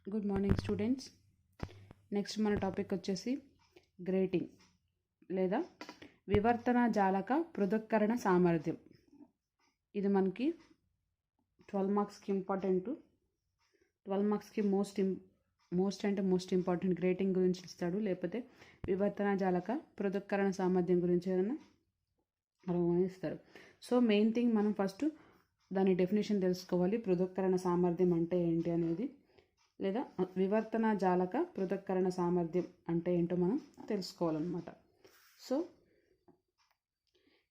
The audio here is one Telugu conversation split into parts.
Good morning students. నెక్స్ట్ మన టాపిక్ వచ్చేసి గ్రేటింగ్ లేదా వివర్తన జాలక పృథక్కరణ సామర్థ్యం. ఇది మనకి 12 మార్క్స్కి ఇంపార్టెంట్. 12 మార్క్స్కి మోస్ట్ ఇంపార్టెంట్ గ్రేటింగ్ గురించి ఇస్తాడు, లేకపోతే వివర్తన జాలక పృథక్కరణ సామర్థ్యం గురించి ఏదైనా ఇస్తారు. సో మెయిన్ థింగ్ మనం ఫస్ట్ దాని డెఫినేషన్ తెలుసుకోవాలి. పృథక్కరణ సామర్థ్యం అంటే ఏంటి అనేది, లేదా వివర్తన జాలక పృథక్కరణ సామర్థ్యం అంటే ఏంటో మనం తెలుసుకోవాలన్నమాట. సో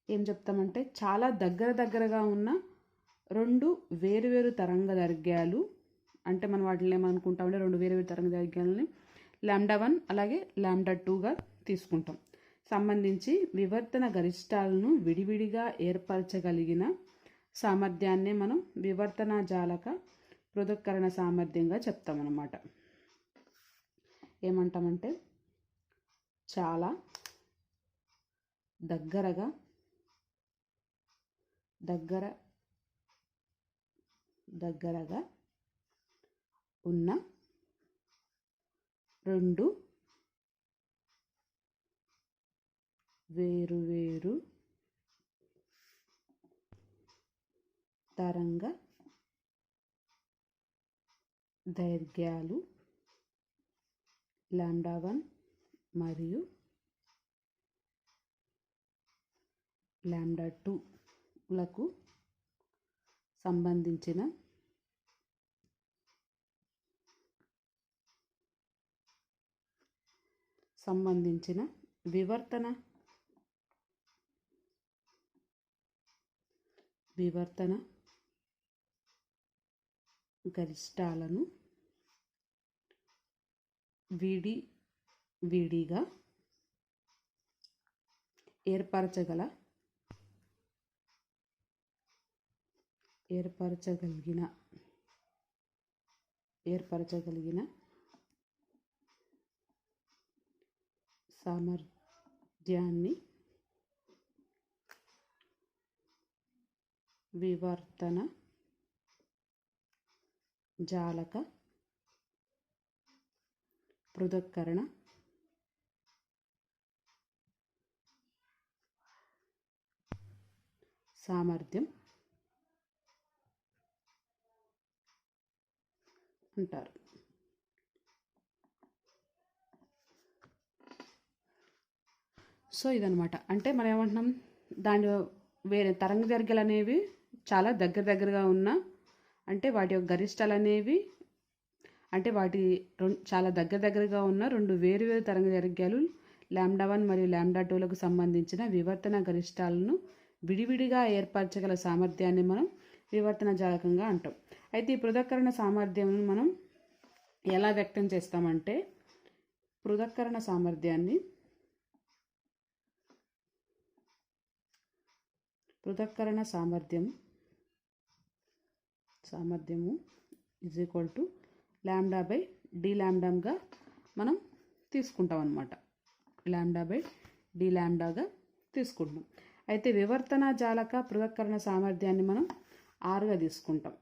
ఏం చెప్తామంటే, చాలా దగ్గరగా ఉన్న రెండు వేరువేరు తరంగదైర్ఘ్యాలు, అంటే మనం వాటిని ఏమనుకుంటామంటే రెండు వేరువేరు తరంగదైర్ఘ్యాలని λ1 అలాగే λ2గా తీసుకుంటాం. సంబంధించి వివర్తన గరిష్టాలను విడివిడిగా ఏర్పరచగలిగిన సామర్థ్యాన్నే మనం వివర్తన జాలక పృథక్కరణ సామర్థ్యంగా చెప్తామన్నమాట. ఏమంటామంటే, చాలా దగ్గరగా ఉన్న రెండు వేరువేరు తరంగ దైర్ఘ్యాలు λ1 మరియు λ2లకు సంబంధించిన వివర్తన గరిష్టాలను విడిగా ఏర్పరచగలిగిన సామర్థ్యాన్ని వివర్తన జాలక పృథక్కరణ సామర్థ్యం అంటారు. సో ఇదనమాట. అంటే మనం ఏమంటున్నాం, దాని వేరే తరంగ దైర్ఘ్యాలు అనేవి చాలా దగ్గరగా ఉన్న, అంటే వాటి యొక్క గరిష్టాలు అనేవి, అంటే వాటి చాలా దగ్గరగా ఉన్న రెండు వేరువేరు తరంగ దైర్ఘ్యాలు λ1 మరియు λ2లకు సంబంధించిన వివర్తన గరిష్టాలను విడివిడిగా ఏర్పరచగల సామర్థ్యాన్ని మనం వివర్తన జాలకంగా అంటాం. అయితే ఈ పృథక్కరణ సామర్థ్యం మనం ఎలా వ్యక్తం చేస్తామంటే, పృథక్కరణ సామర్థ్యము ఈజ్ ఈక్వల్ టు λ/dλగా మనం తీసుకుంటాం అన్నమాట. λ/dλగా తీసుకుంటాం. అయితే వివర్తన జాలక పృథక్కరణ సామర్థ్యాన్ని మనం 6గా తీసుకుంటాం.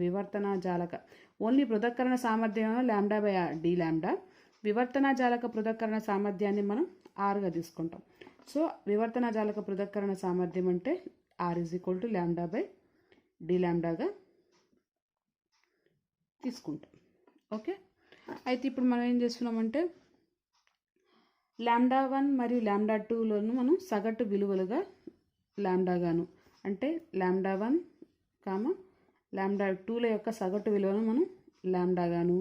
వివర్తన జాలక ఓన్లీ పృథక్కరణ సామర్థ్యం λ/dλ, వివర్తన జాలక పృథక్కరణ సామర్థ్యాన్ని మనం 6గా తీసుకుంటాం. సో వివర్తన జాలక పృథక్కరణ సామర్థ్యం అంటే R ఈజ్ ఈక్వల్ టు λ/dλగా తీసుకుంటాం. ఓకే. అయితే ఇప్పుడు మనం ఏం చేస్తున్నామంటే, λ1 మరియు λ2లను మనం సగటు విలువలుగా లాండాగాను, అంటే λ1, λ2ల యొక్క సగటు విలువను మనం లాండాగాను,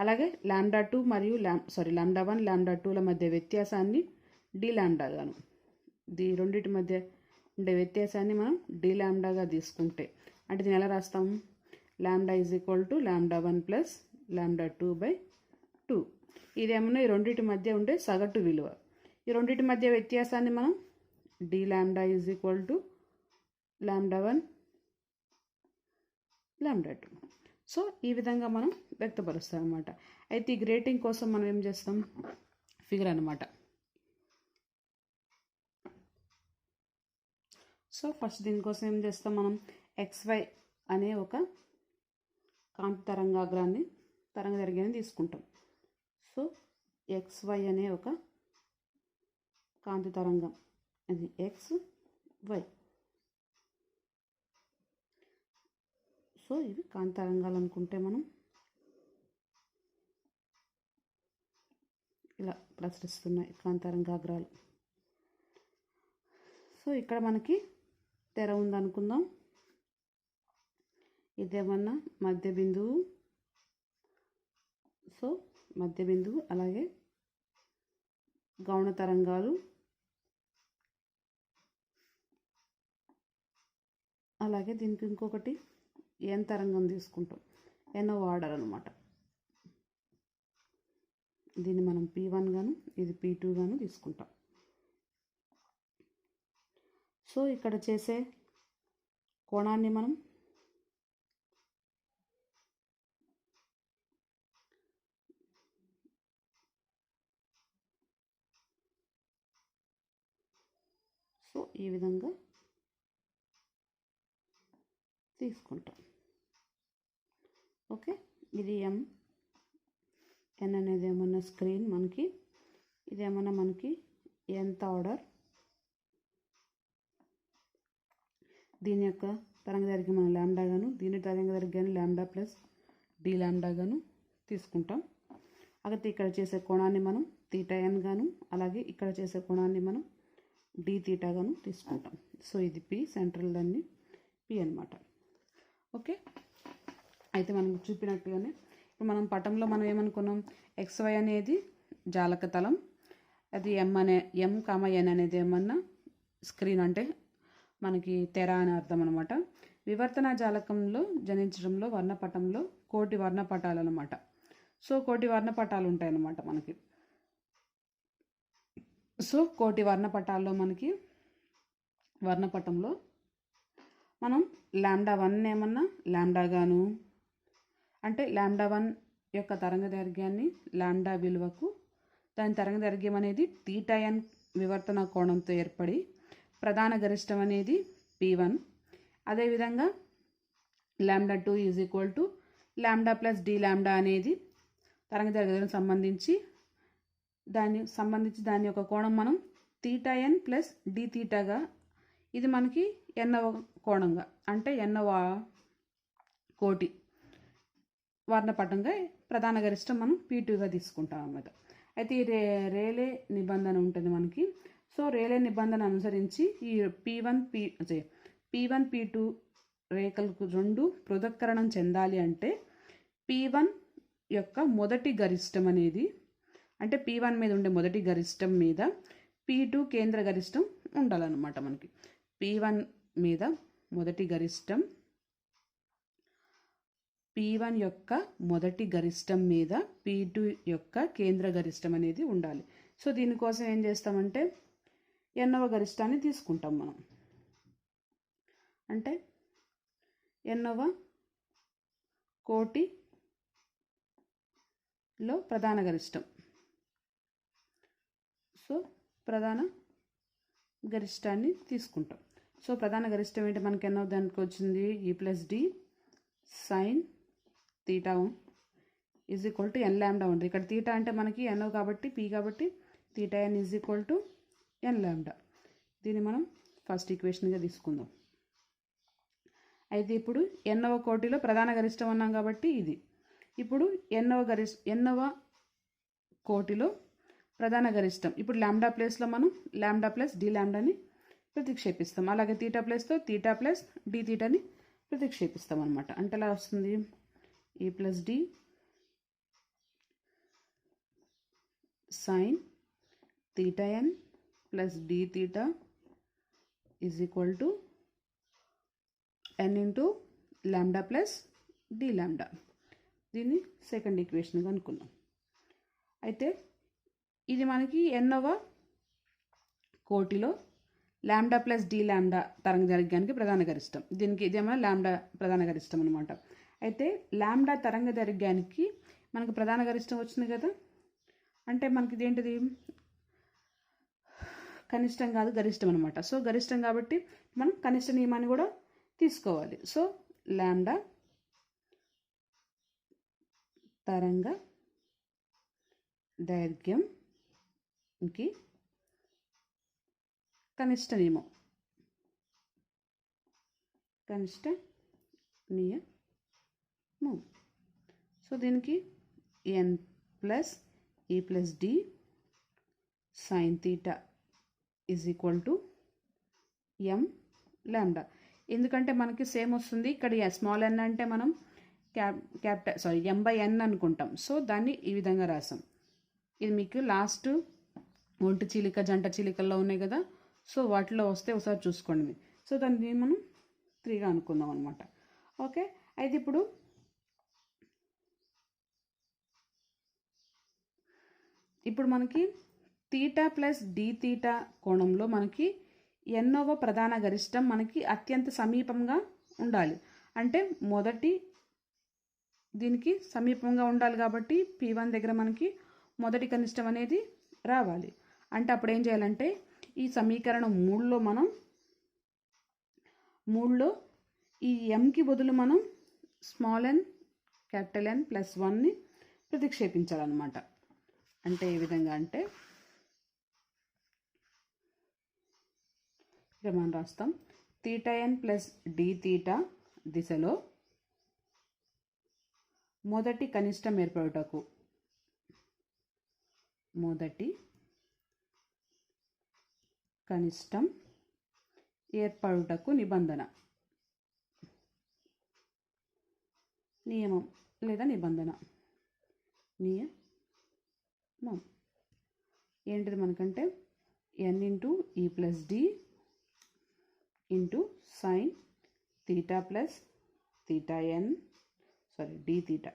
అలాగే λ2 మరియు λ1, λ2ల మధ్య వ్యత్యాసాన్ని dλగాను, రెండింటి మధ్య ఉండే వ్యత్యాసాన్ని మనం dλగా తీసుకుంటే, అంటే దీన్ని ఎలా రాస్తాము, λ ఈజ్ ఈక్వల్ టు λ1 ప్లస్ λ2/2. ఇదేమన్నా ఈ రెండింటి మధ్య ఉండే సగటు విలువ. ఈ రెండింటి మధ్య వ్యత్యాసాన్ని మనం dλ is equal to λ1 λ2. So ఈ విధంగా మనం వ్యక్తపరుస్తాం అన్నమాట. అయితే ఈ గ్రేటింగ్ కోసం మనం ఏం చేస్తాం, ఫిగర్ అన్నమాట. సో ఫస్ట్ దీనికోసం ఏం చేస్తాం, మనం XY అనే ఒక కాంతి తరంగాగ్రాన్ని తరంగదైర్ఘ్యాన్ని తీసుకుంటాం. సో XY అనే ఒక కాంతి తరంగం, అది XY. సో ఇవి కాంతి తరంగాలు అనుకుంటే మనం ఇలా ప్రసరిస్తున్నాయి కాంతి తరంగాగ్రాలు. సో ఇక్కడ మనకి తెర ఉందనుకుందాం. ఇదేమన్నా మధ్య బిందువు. సో మధ్య బిందువు, అలాగే గౌణ తరంగాలు, అలాగే దీనికి ఇంకొకటి N తరంగం తీసుకుంటాం, ఎన్నో ఆర్డర్ అనమాట. దీన్ని మనం P1 గాను, ఇది P2 గాను తీసుకుంటాం. సో ఇక్కడ చేసే కోణాన్ని మనం ఈ విధంగా తీసుకుంటాం. ఓకే, ఇది M. N అనేది ఏమన్నా స్క్రీన్ మనకి, ఇదేమన్నా మనకి nth ఆర్డర్. దీని యొక్క తరంగదైర్ఘ్యం మనం లాంబ్డా గాను, దీని తరంగదైర్ఘ్యాన్ని లాంబ్డా ప్లస్ డి లాంబ్డా గాను తీసుకుంటాం. అయితే ఇక్కడ చేసే కోణాన్ని మనం θn గాను, అలాగే ఇక్కడ చేసే కోణాన్ని మనం d θ గాను తీసుకుంటాం. సో ఇది P, సెంట్రల్ దాన్ని P అన్నమాట. ఓకే, అయితే మనం చూపినట్టుగానే ఇప్పుడు మనం పటంలో మనం ఏమనుకున్నాం, XY అనేది జాలక తలం, అది M N అనేది ఏమన్నా స్క్రీన్ అంటే మనకి తెర అని అర్థం అనమాట. వివర్తన జాలకంలో జనించడంలో వర్ణపటంలో కోటి వర్ణపటాలు అనమాట. సో కోటి వర్ణపటాలు ఉంటాయన్నమాట మనకి. సో కోటి వర్ణపటాల్లో మనకి వర్ణపటంలో మనం λ1 ఏమన్నా లాంబ్డా గాను, అంటే λ1 యొక్క తరంగదైర్ఘ్యాన్ని లాంబ్డా విలువకు దాని తరంగదైర్ఘ్యం అనేది θn వివర్తన కోణంతో ఏర్పడి ప్రధాన గరిష్టం అనేది P1. అదేవిధంగా λ2 = లాంబ్డా ప్లస్ డి లాంబ్డా అనేది తరంగదైర్ఘ్యానికి సంబంధించి దాని యొక్క కోణం మనం θn ప్లస్ డి థీటాగా, ఇది మనకి ఎన్నవ కోణంగా అంటే ఎన్నవ కోటి వర్ణపటంగా ప్రధాన గరిష్టం మనం P2గా తీసుకుంటాం అన్నమాట. అయితే ఈ రేలే నిబంధన ఉంటుంది మనకి. సో రేలే నిబంధన అనుసరించి ఈ P1 P2 రేఖలకు రెండు పృథక్కరణం చెందాలి అంటే P1 యొక్క మొదటి గరిష్టం అనేది, అంటే P1 మీద ఉండే మొదటి గరిష్టం మీద P2 కేంద్ర గరిష్టం ఉండాలన్నమాట మనకి. P1 మీద మొదటి గరిష్టం, P1 యొక్క మొదటి గరిష్టం మీద P2 యొక్క కేంద్ర గరిష్టం అనేది ఉండాలి. సో దీనికోసం ఏం చేస్తామంటే ఎన్నవ గరిష్టాన్ని తీసుకుంటాం మనం, అంటే ఎన్నవ కోటిలో ప్రధాన గరిష్టం. సో ప్రధాన గరిష్టాన్ని తీసుకుంటాం. సో ప్రధాన గరిష్టం ఏంటి మనకి ఎన్నో దానికి వచ్చింది E+D sin θ = n లాంబ్డా ఉంటుంది. ఇక్కడ θ అంటే మనకి ఎన్నో కాబట్టి P కాబట్టి θn = n లాంబ్డా. దీన్ని మనం ఫస్ట్ ఈక్వేషన్గా తీసుకుందాం. అయితే ఇప్పుడు ఎన్నవ కోటిలో ప్రధాన గరిష్టం అన్నాం కాబట్టి ఇది. ఇప్పుడు ఎన్నవ కోటిలో ప్రధాన గరిష్టం, ఇప్పుడు లాంబ్డా ప్లేస్లో మనం లాంబ్డా ప్లస్ డి లాంబ్డాని ప్రతిక్షేపిస్తాం, అలాగే θ ప్లేస్తో θ ప్లస్ డి థీటాని ప్రతిక్షేపిస్తాం అనమాట. అంటే ఎలా వస్తుంది, E+D sin θn plus d θ = n into lambda plus D lambda. దీన్ని సెకండ్ ఈక్వేషన్గా అనుకున్నాం. అయితే ఇది మనకి ఎన్నవ కోటిలో లాంబ్డా ప్లస్ డి లాంబ్డా తరంగదైర్ఘ్యానికి ప్రధాన గరిష్టం. దీనికి ఇదేమో లాంబ్డా ప్రధాన గరిష్టం అనమాట. అయితే లాంబ్డా తరంగదైర్ఘ్యానికి మనకు ప్రధాన గరిష్టం వచ్చింది కదా, అంటే మనకి ఇదేంటిది కనిష్టం కాదు గరిష్టం అనమాట. సో గరిష్టం కాబట్టి మనం కనిష్ట నియమాన్ని కూడా తీసుకోవాలి. సో లాంబ్డా తరంగ దైర్ఘ్యంకి కనిష్ట నియమం సో దీనికి n plus e plus d sine theta is equal to m lambda. ఎందుకంటే మనకి సేమ్ వస్తుంది ఇక్కడ స్మాల్ n అంటే మనం m/n అనుకుంటాం. సో దాన్ని ఈ విధంగా రాసాం. ఇది మీకు లాస్ట్ ఒంటి చీలిక జంట చీలికల్లో ఉన్నాయి కదా, సో వాటిలో వస్తే ఒకసారి చూసుకోండి. సో దాన్ని మనం 3గా అనుకుందాం అనమాట. ఓకే, అయితే ఇప్పుడు మనకి తీటా ప్లస్ డి తీటా కోణంలో మనకి ఎన్నోవ ప్రధాన గరిష్టం మనకి అత్యంత సమీపంగా ఉండాలి. అంటే మొదటి దీనికి సమీపంగా ఉండాలి కాబట్టి P1 దగ్గర మనకి మొదటి కనిష్టం అనేది రావాలి. అంటే అప్పుడు ఏం చేయాలంటే ఈ సమీకరణం 3లో ఈ mకి బదులు మనం small n capital N plus 1ని ప్రతిక్షేపించాలన్నమాట. అంటే ఏ విధంగా అంటే ఇక్కడ మనం రాస్తాం తీటా ఎన్ ప్లస్ డి తీటా దిశలో మొదటి కనిష్టం ఏర్పడుటకు నియమం లేదా నిబంధన ఏంటిది మనకంటే n ఇంటూ ఈ plus D into sine theta plus theta N D theta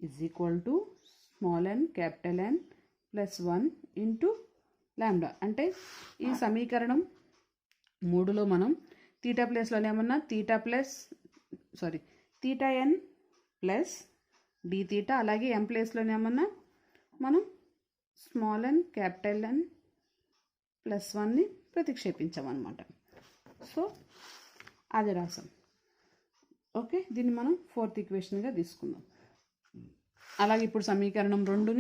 is equal to small n capital N plus 1 into lambda. అంటే ఈ సమీకరణం 3లో మనం తీటా ప్లేస్లోనే ఏమన్నా తీటా ఎన్ ప్లస్ డి తీటా, అలాగే m ప్లేస్లోనే ఏమన్నా మనం small n capital N plus 1ని ప్రతిక్షేపించామన్నమాట. సో అది రాసాం. ఓకే, దీన్ని మనం 4th ఈక్వేషన్గా తీసుకుందాం. అలాగే ఇప్పుడు సమీకరణం 2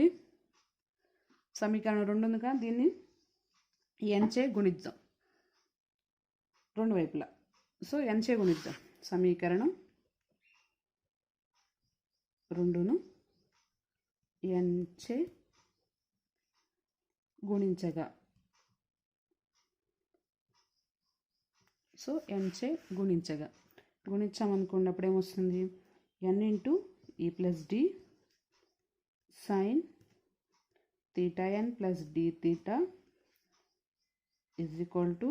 ఉందిగా, దీన్ని n చే గుణిద్దాం రెండు వైపులా. సో n చే గుణిద్దాం. సమీకరణం 2ను n చే గుణించగా, గుణించామనుకున్నప్పుడు ఏమొస్తుంది n ఇంటూ ఈ plus D sine theta N plus D theta is equal to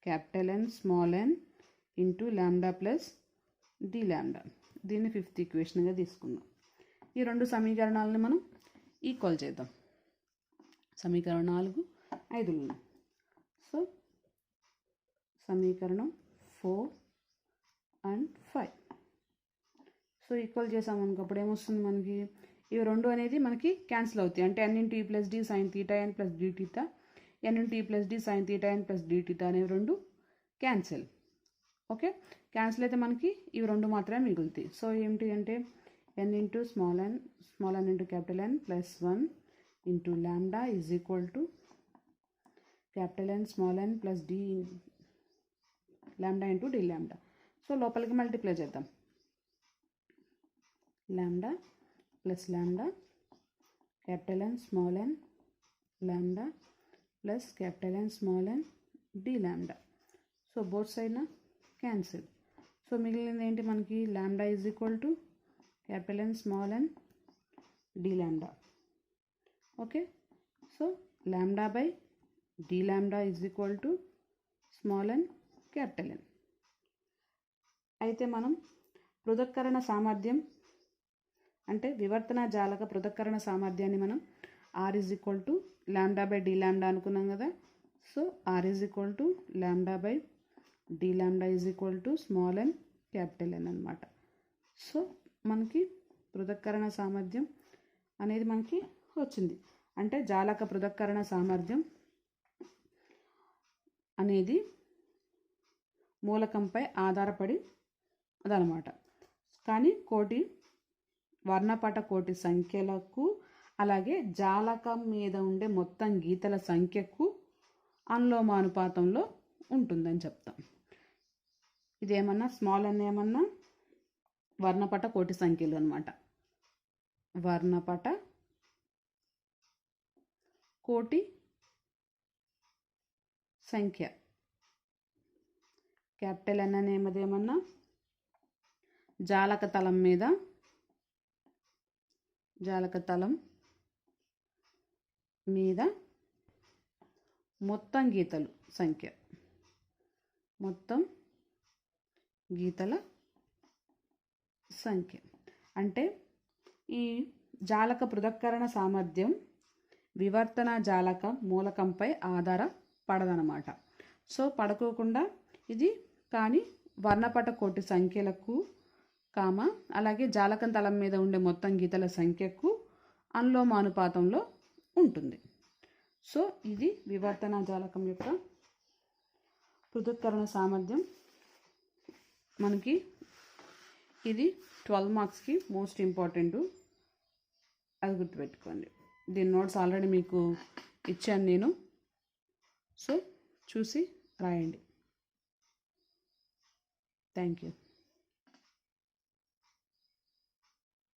capital N small n into lambda plus D lambda. దీన్ని 5th ఈక్వేషన్గా తీసుకుందాం. ఈ రెండు సమీకరణాలను మనం ఈక్వల్ చేద్దాం. సమీకరణం 4, 5. సో సమీకరణం 4 and 5 సో ఈక్వల్ చేసామనుకప్పుడు ఏమొస్తుంది మనకి ఇవి రెండు అనేది మనకి క్యాన్సిల్ అవుతాయి. అంటే n ఇంటూ ఈ ప్లస్ డి సైన్ తీటా ఎన్ plus D theta, n into ఈ ప్లస్ డి సైన్ తీటా ఎన్ ప్లస్ డి తీటా అనేవి రెండు క్యాన్సిల్. ఓకే, క్యాన్సిల్ అయితే మనకి ఇవి రెండు మాత్రమే మిగులుతాయి. సో ఏంటి అంటే n into small n into capital N plus 1 into lambda is equal to capital N small n plus D lambda into d lambda. So లోపలికి మల్టిప్లై చేద్దాం. Lambda plus lambda capital N small n lambda plus capital N small n d lambda. So both సైడ్న క్యాన్సిల్. సో మిగిలింది ఏంటి మనకి lambda is equal to capital N small n d lambda. Okay, so lambda by d lambda is equal to small n capital N. అయితే మనం పృథక్కరణ సామర్థ్యం అంటే వివర్తన జాలక పృథక్కరణ సామర్థ్యాన్ని మనం R is equal to lambda by d lambda అనుకున్నాం కదా. So R is equal to lambda by d lambda is equal to small n capital N అనమాట. సో మనకి పృథక్కరణ సామర్థ్యం అనేది మనకి వచ్చింది. అంటే జాలక పృథక్కరణ సామర్థ్యం అనేది మూలకంపై ఆధారపడి అదనమాట. కానీ కోటి వర్ణపట కోటి సంఖ్యలకు అలాగే జాలకం మీద ఉండే మొత్తం గీతల సంఖ్యకు అనులోమానుపాతంలో ఉంటుందని చెప్తాం. ఇదేమన్నా స్మాల్ అని ఏమన్నా వర్ణపట కోటి సంఖ్యలు అన్నమాట. వర్ణపట కోటి సంఖ్య. క్యాపిటల్ ఎన్ అనేది ఏమన్నా జాలక తలం మీద మొత్తం గీతలు సంఖ్య, మొత్తం గీతల సంఖ్య. అంటే ఈ జాలక పృథక్కరణ సామర్థ్యం వివర్తన జాలక మూలకంపై ఆధారపడదనమాట. సో పడుకోకుండా ఇది కానీ వర్ణపట కోటి సంఖ్యలకు అలాగే జాలకం తలం మీద ఉండే మొత్తం గీతల సంఖ్యకు అనులోమానుపాతంలో ఉంటుంది. సో ఇది వివర్తన జాలకం యొక్క పృథక్కరణ సామర్థ్యం. మనకి ఇది 12 మార్క్స్కి మోస్ట్ ఇంపార్టెంట్, అది గుర్తుపెట్టుకోండి. దీని నోట్స్ ఆల్రెడీ మీకు ఇచ్చాను నేను, సో చూసి రాయండి. Thank you.